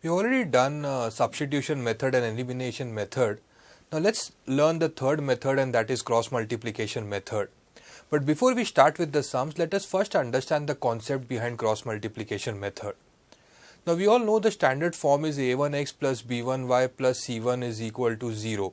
We already done substitution method and elimination method. Now let's learn the third method, and that is cross multiplication method. But before we start with the sums, let us first understand the concept behind cross multiplication method. Now we all know the standard form is a1x plus b1y plus c1 is equal to 0.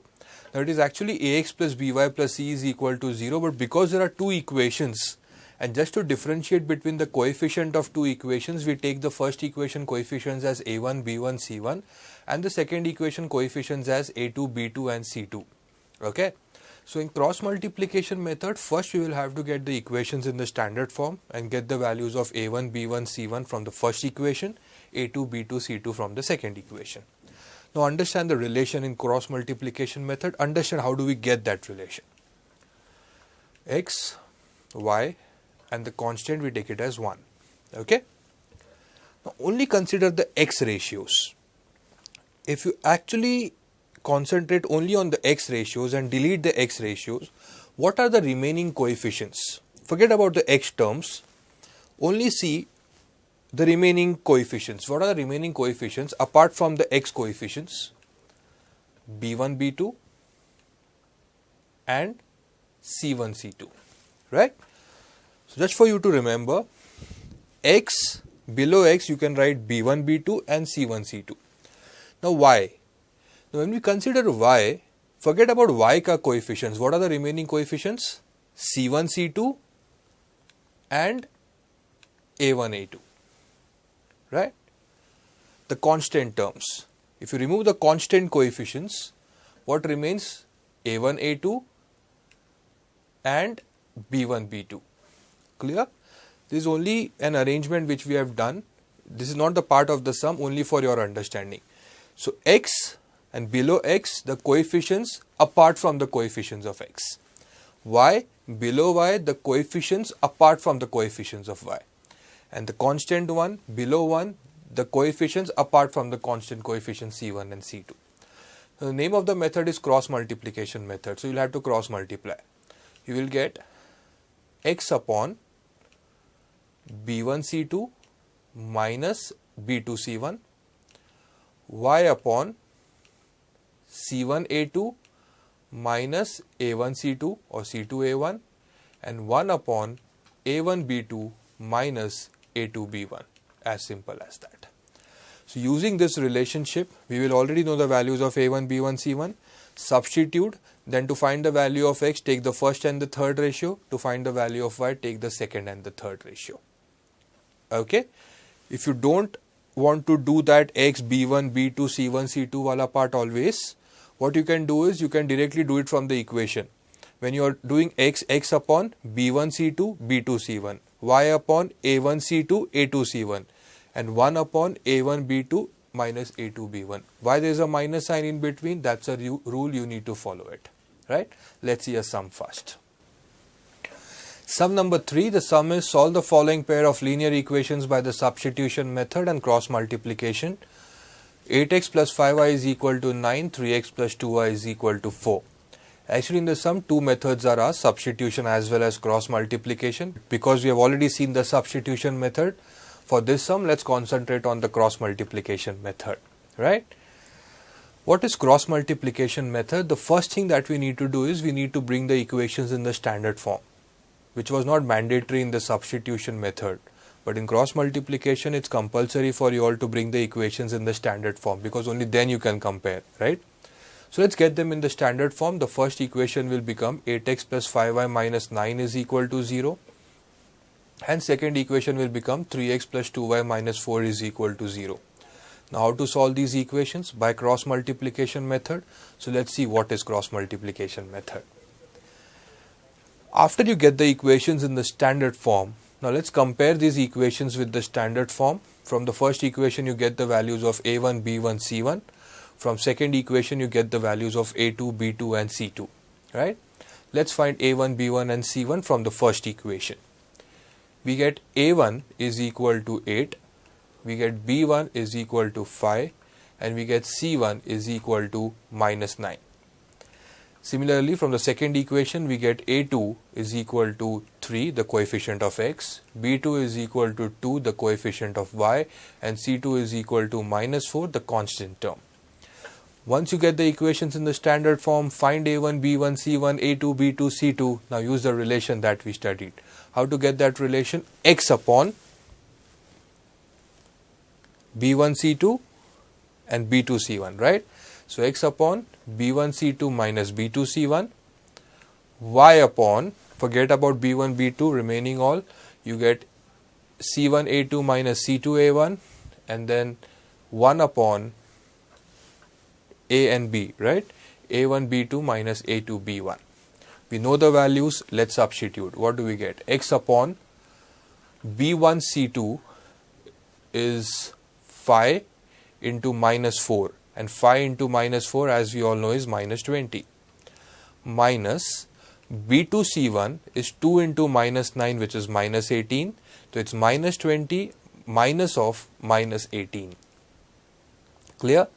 Now it is actually ax plus by plus c is equal to 0, but because there are two equations, and just to differentiate between the coefficient of two equations, we take the first equation coefficients as a1, b1, c1 and the second equation coefficients as a2, b2 and c2. Okay. So in cross multiplication method, first we will have to get the equations in the standard form and get the values of a1, b1, c1 from the first equation, a2, b2, c2 from the second equation. Now understand the relation in cross multiplication method, understand how do we get that relation. X, y and the constant we take it as 1. Okay. Now only consider the x ratios. If you actually concentrate only on the x ratios and delete the x ratios, what are the remaining coefficients? Forget about the x terms, only see the remaining coefficients. What are the remaining coefficients apart from the x coefficients? b1, b2 and c1, c2, right? So just for you to remember, x, below x you can write b1, b2 and c1, c2. Now y. Now when we consider y, forget about y ka coefficients. What are the remaining coefficients? c1, c2 and a1, a2, right? The constant terms. If you remove the constant coefficients, what remains? a1, a2 and b1, b2. Clear? This is only an arrangement which we have done. This is not the part of the sum, only for your understanding. So x and below x, the coefficients apart from the coefficients of x. Y, below y, the coefficients apart from the coefficients of y. And the constant one, below 1, the coefficients apart from the constant coefficients c1 and c2. So the name of the method is cross multiplication method. So you will have to cross multiply. You will get x upon b1 c2 minus b2 c1, y upon c1 a2 minus a1 c2 or c2 a1, and 1 upon a1 b2 minus a2 b1. As simple as that. So using this relationship, we will already know the values of a1, b1, c1. Substitute, then to find the value of x, take the first and the third ratio. To find the value of y, take the second and the third ratio. Okay. If you don't want to do that x, b1, b2, c1, c2 wala part always, what you can do is you can directly do it from the equation. When you are doing x, x upon b1 c2, b2 c1, y upon a1 c2, a2 c1, and 1 upon a1 b2 minus a2 b1. Why there is a minus sign in between? That's a rule, you need to follow it. Right? Let's see a sum first. Sum number 3, the sum is solve the following pair of linear equations by the substitution method and cross multiplication. 8x plus 5y is equal to 9, 3x plus 2y is equal to 4. Actually in the sum, two methods are asked, substitution as well as cross multiplication. Because we have already seen the substitution method, for this sum let's concentrate on the cross multiplication method, right? What is cross multiplication method? The first thing that we need to do is we need to bring the equations in the standard form, which was not mandatory in the substitution method. But in cross multiplication, it's compulsory for you all to bring the equations in the standard form, because only then you can compare, right? So let's get them in the standard form. The first equation will become 8x plus 5y minus 9 is equal to 0. And second equation will become 3x plus 2y minus 4 is equal to 0. Now how to solve these equations? By cross multiplication method. So let's see what is cross multiplication method. After you get the equations in the standard form, now let's compare these equations with the standard form. From the first equation you get the values of a1, b1, c1. From second equation you get the values of a2, b2 and c2, right? Let's find a1, b1 and c1 from the first equation. We get a1 is equal to 8, we get b1 is equal to 5 and we get c1 is equal to minus 9. Similarly, from the second equation, we get a2 is equal to 3, the coefficient of x, b2 is equal to 2, the coefficient of y, and c2 is equal to minus 4, the constant term. Once you get the equations in the standard form, find a1, b1, c1, a2, b2, c2. Now use the relation that we studied. How to get that relation? X upon b1, c2 and b2, c1, right? So x upon b1, c2 minus b2, c1, y upon, forget about b1, b2, remaining all, you get c1, a2 minus c2, a1, and then 1 upon a and b, right? a1, b2 minus a2, b1. We know the values, let's substitute. What do we get? X upon b1, c2 is 5 into minus 4, and 5 into minus 4, as we all know, is minus 20, minus b2, c1 is 2 into minus 9, which is minus 18, so it's minus 20 minus of minus 18. Clear?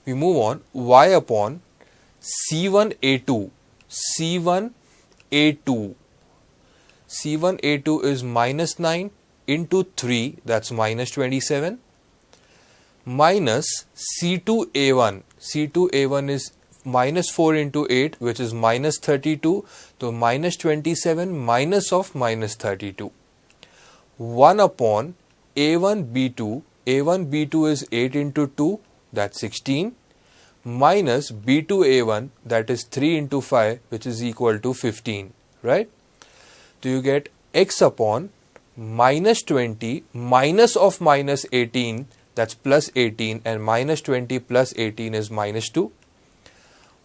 We move on. Y upon c1, a2, c1, a2, c1, a2 is minus 9 into 3, that's minus 27, minus c2, a1, c2, a1 is minus 4 into 8, which is minus 32, so minus 27 minus of minus 32, 1 upon a1, b2, a1, b2 is 8 into 2, that's 16, minus b2, a1, that is 3 into 5, which is equal to 15, right? So you get x upon minus 20 minus of minus 18, that's plus 18, and minus 20 plus 18 is minus 2,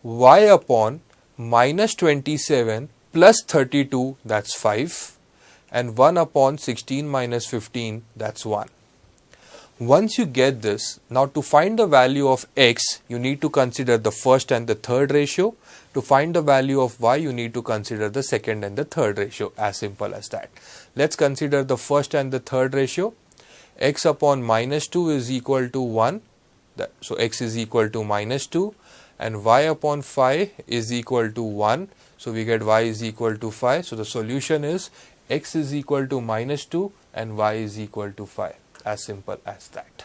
y upon minus 27 plus 32, that's 5, and 1 upon 16 minus 15, that's 1. Once you get this, now to find the value of x, you need to consider the first and the third ratio. To find the value of y, you need to consider the second and the third ratio, as simple as that. Let's consider the first and the third ratio. X upon minus 2 is equal to 1, so x is equal to minus 2, and y upon 5 is equal to 1, so we get y is equal to 5. So the solution is x is equal to minus 2 and y is equal to 5, as simple as that.